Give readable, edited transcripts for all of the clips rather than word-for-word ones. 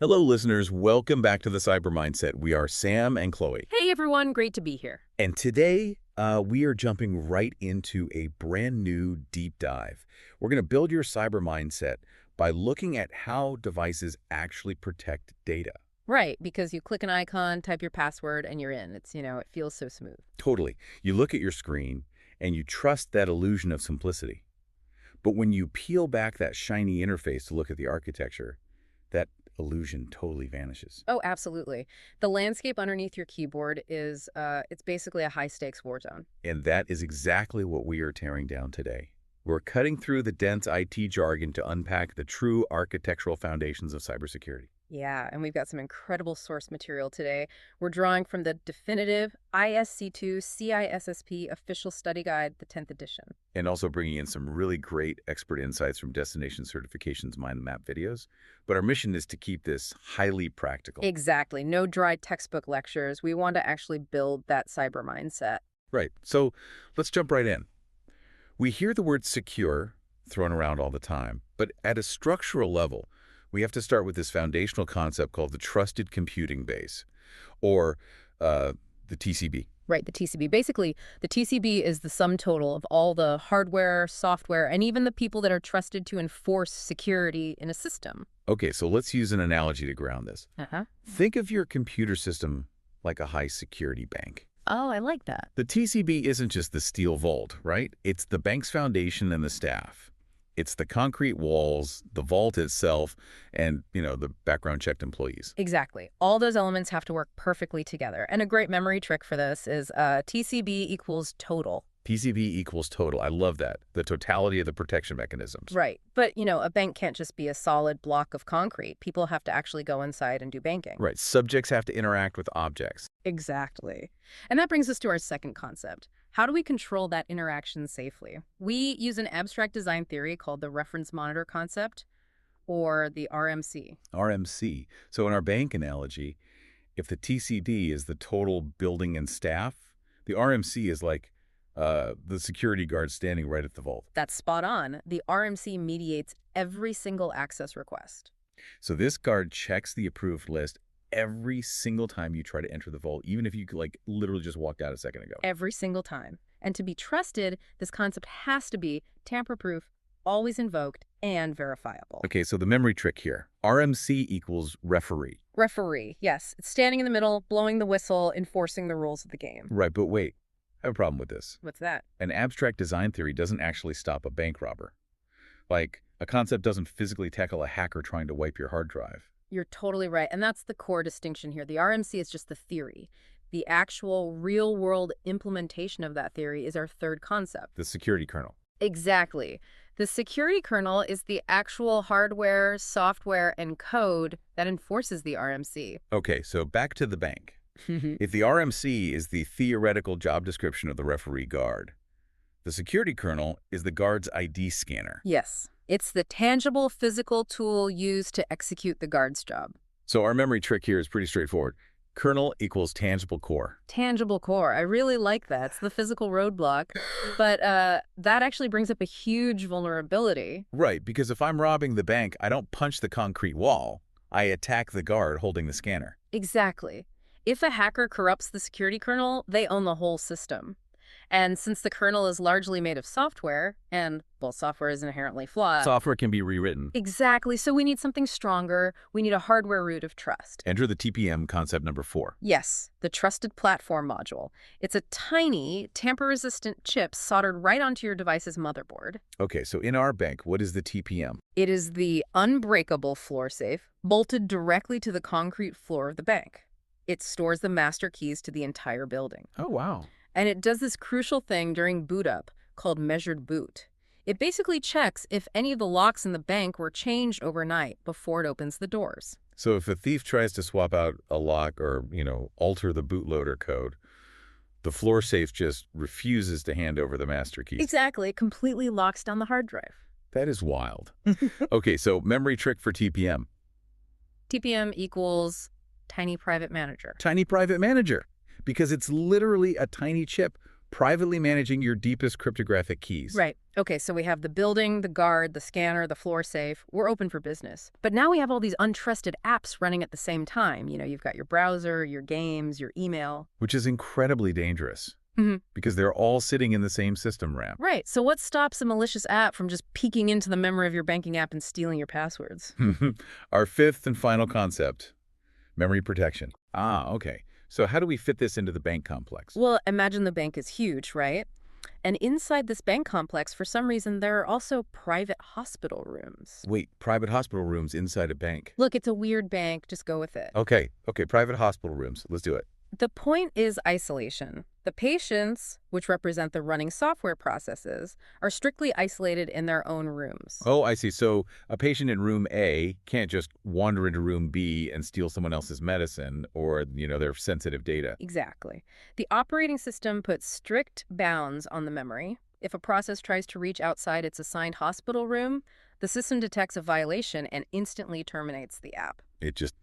Hello, listeners. Welcome back to the Cyber Mindset. We are Sam and Chloe. Hey, everyone. Great to be here. And today, we are jumping right into a brand new deep dive. We're going to build your cyber mindset by looking at how devices actually protect data. Right, because you click an icon, type your password, and you're in. It feels so smooth. Totally. You look at your screen, and you trust that illusion of simplicity. But when you peel back that shiny interface to look at the architecture, that illusion totally vanishes. Oh, absolutely. The landscape underneath your keyboard is, it's basically a high-stakes war zone. And that is exactly what we are tearing down today. We're cutting through the dense IT jargon to unpack the true architectural foundations of cybersecurity. Yeah, and we've got some incredible source material today. We're drawing from the definitive ISC2 CISSP official study guide, the 10th edition. And also bringing in some really great expert insights from Destination Certification's Mind the Map videos. But our mission is to keep this highly practical. Exactly. No dry textbook lectures. We want to actually build that cyber mindset. Right. So let's jump right in. We hear the word secure thrown around all the time, but at a structural level, we have to start with this foundational concept called the trusted computing base, or the TCB. Right, the TCB. Basically, the TCB is the sum total of all the hardware, software, and even the people that are trusted to enforce security in a system. Okay, so let's use an analogy to ground this. Think of your computer system like a high-security bank. Oh, I like that. The TCB isn't just the steel vault, right? It's the bank's foundation and the staff. It's the concrete walls, the vault itself, and, the background-checked employees. Exactly. All those elements have to work perfectly together. And a great memory trick for this is TCB equals total. TCB equals total. I love that. The totality of the protection mechanisms. Right. But, a bank can't just be a solid block of concrete. People have to actually go inside and do banking. Right. Subjects have to interact with objects. Exactly. And that brings us to our second concept. How do we control that interaction safely? We use an abstract design theory called the reference monitor concept, or the RMC. RMC. So in our bank analogy, if the TCB is the total building and staff, the RMC is like the security guard standing right at the vault. That's spot on. The RMC mediates every single access request. So this guard checks the approved list every single time you try to enter the vault, even if you literally just walked out a second ago. Every single time. And to be trusted, this concept has to be tamper-proof, always invoked, and verifiable. Okay, so the memory trick here. RMC equals referee. Referee, yes. It's standing in the middle, blowing the whistle, enforcing the rules of the game. Right, but wait. I have a problem with this. What's that? An abstract design theory doesn't actually stop a bank robber. A concept doesn't physically tackle a hacker trying to wipe your hard drive. You're totally right. And that's the core distinction here. The RMC is just the theory. The actual real-world implementation of that theory is our third concept. The security kernel. Exactly. The security kernel is the actual hardware, software, and code that enforces the RMC. Okay, so back to the bank. If the RMC is the theoretical job description of the referee guard, the security kernel is the guard's ID scanner. Yes. It's the tangible physical tool used to execute the guard's job. So our memory trick here is pretty straightforward. Kernel equals tangible core. Tangible core. I really like that. It's the physical roadblock. But that actually brings up a huge vulnerability. Right, because if I'm robbing the bank, I don't punch the concrete wall. I attack the guard holding the scanner. Exactly. If a hacker corrupts the security kernel, they own the whole system. And since the kernel is largely made of software, and, software is inherently flawed. Software can be rewritten. Exactly. So we need something stronger. We need a hardware root of trust. Enter the TPM concept number 4. Yes, the Trusted Platform Module. It's a tiny, tamper-resistant chip soldered right onto your device's motherboard. Okay, so in our bank, what is the TPM? It is the unbreakable floor safe, bolted directly to the concrete floor of the bank. It stores the master keys to the entire building. Oh, wow. And it does this crucial thing during boot up called measured boot. It basically checks if any of the locks in the bank were changed overnight before it opens the doors. So if a thief tries to swap out a lock or, alter the bootloader code, the floor safe just refuses to hand over the master keys. Exactly. It completely locks down the hard drive. That is wild. Okay, so memory trick for TPM. TPM equals tiny private manager. Tiny private manager. Because it's literally a tiny chip privately managing your deepest cryptographic keys. Right. Okay, so we have the building, the guard, the scanner, the floor safe. We're open for business. But now we have all these untrusted apps running at the same time. You've got your browser, your games, your email. Which is incredibly dangerous Hmm. because they're all sitting in the same system RAM. Right. So what stops a malicious app from just peeking into the memory of your banking app and stealing your passwords? Our fifth and final concept, memory protection. Okay. So how do we fit this into the bank complex? Well, imagine the bank is huge, right? And inside this bank complex, for some reason, there are also private hospital rooms. Wait, private hospital rooms inside a bank. Look, it's a weird bank. Just go with it. Okay, private hospital rooms. Let's do it. The point is isolation. The patients, which represent the running software processes, are strictly isolated in their own rooms. Oh, I see. So a patient in room A can't just wander into room B and steal someone else's medicine or, their sensitive data. Exactly. The operating system puts strict bounds on the memory. If a process tries to reach outside its assigned hospital room, the system detects a violation and instantly terminates the app. It just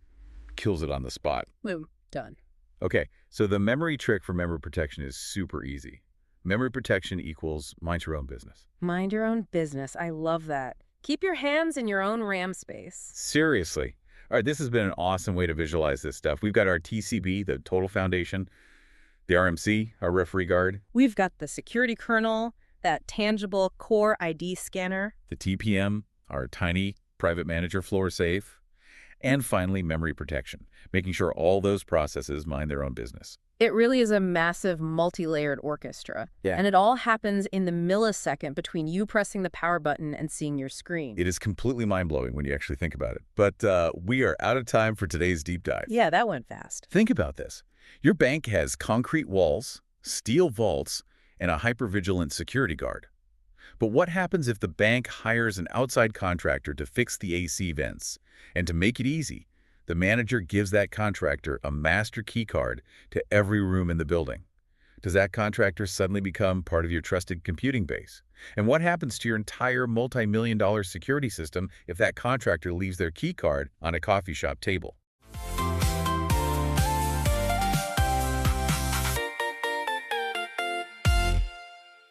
kills it on the spot. Boom. Done. Okay, so the memory trick for memory protection is super easy. Memory protection equals mind your own business. Mind your own business. I love that. Keep your hands in your own RAM space. Seriously. All right, this has been an awesome way to visualize this stuff. We've got our TCB, the total foundation, the RMC, our referee guard, We've got the security kernel, that tangible core ID scanner. the TPM, our tiny private manager floor safe, and finally, memory protection, making sure all those processes mind their own business. It really is a massive, multi-layered orchestra. Yeah. And it all happens in the millisecond between you pressing the power button and seeing your screen. It is completely mind-blowing when you actually think about it. But we are out of time for today's deep dive. Yeah, that went fast. Think about this. Your bank has concrete walls, steel vaults, and a hypervigilant security guard. But what happens if the bank hires an outside contractor to fix the AC vents? And to make it easy, the manager gives that contractor a master key card to every room in the building. Does that contractor suddenly become part of your trusted computing base? And what happens to your entire multi-million-dollar security system if that contractor leaves their key card on a coffee shop table?